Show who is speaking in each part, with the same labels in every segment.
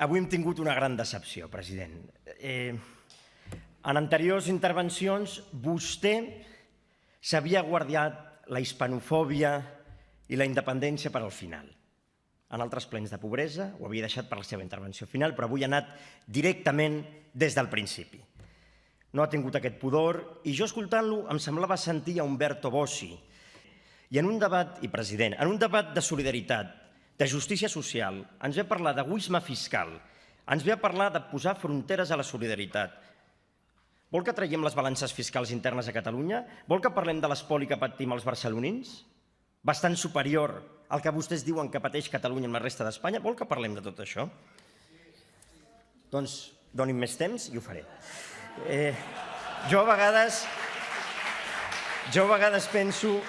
Speaker 1: Avui hem tingut una gran decepció, president. En anteriors intervencions, vostè s'havia guardat la hispanofòbia i la independència per al final. En altres plens de pobresa ho havia deixat per la seva intervenció final, però avui ha anat directament des del principi. No ha tingut aquest pudor i jo, escoltant-lo, em semblava sentir a Umberto Bossi. I en un debat, i president, en un debat de solidaritat, de justícia social, ens ve a parlar d'egoisme fiscal, ens ve a parlar de posar fronteres a la solidaritat. Vol que traiem les balances fiscals internes a Catalunya? Vol que parlem de l'espoli que patim els barcelonins? Bastant superior al que vostès diuen que pateix Catalunya amb la resta d'Espanya? Vol que parlem de tot això? Doncs doni'm més temps i ho faré. Jo a vegades penso,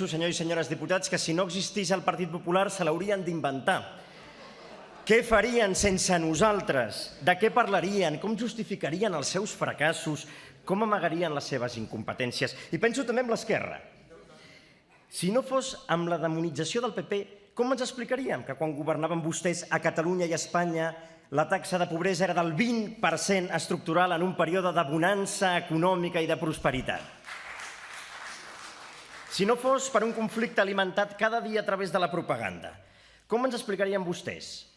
Speaker 1: senyors i senyores diputats, que si no existís el Partit Popular se l'haurien d'inventar. Què farien sense nosaltres? De què parlarien? Com justificarien els seus fracassos? Com amagarien les seves incompetències? I penso també en l'esquerra. Si no fos amb la demonització del PP, com ens explicaríem que quan governaven vostès a Catalunya i a Espanya la taxa de pobresa era del 20% estructural en un període de bonança econòmica i de prosperitat? Si no fos per un conflicte alimentat cada dia a través de la propaganda, com ens explicarien vostès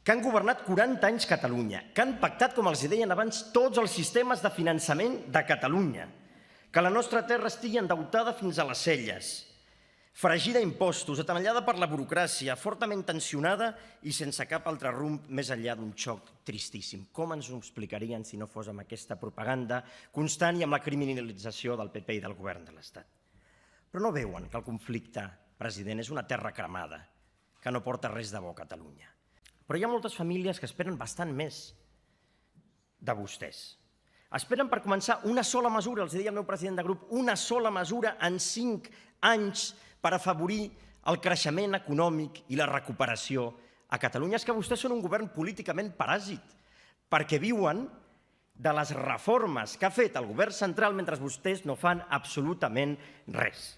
Speaker 1: que han governat 40 anys Catalunya, que han pactat, com els deien abans, tots els sistemes de finançament de Catalunya, que la nostra terra estigui endeutada fins a les celles, fregida a impostos, atenallada per la burocràcia, fortament tensionada i sense cap altre rumb més enllà d'un xoc tristíssim? Com ens ho explicarien si no fos amb aquesta propaganda constant i amb la criminalització del PP i del govern de l'Estat? Però no veuen que el conflicte, president, és una terra cremada, que no porta res de bo a Catalunya. Però hi ha moltes famílies que esperen bastant més de vostès. Esperen, per començar, una sola mesura, els deia el meu president de grup, una sola mesura en 5 anys per afavorir el creixement econòmic i la recuperació a Catalunya. És que vostès són un govern políticament paràsit, perquè viuen de les reformes que ha fet el govern central mentre vostès no fan absolutament res.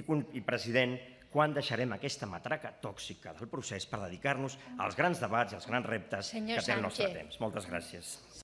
Speaker 1: I president, quan deixarem aquesta matraca tòxica del procés per dedicar-nos als grans debats i als grans reptes que té el nostre temps? Moltes gràcies.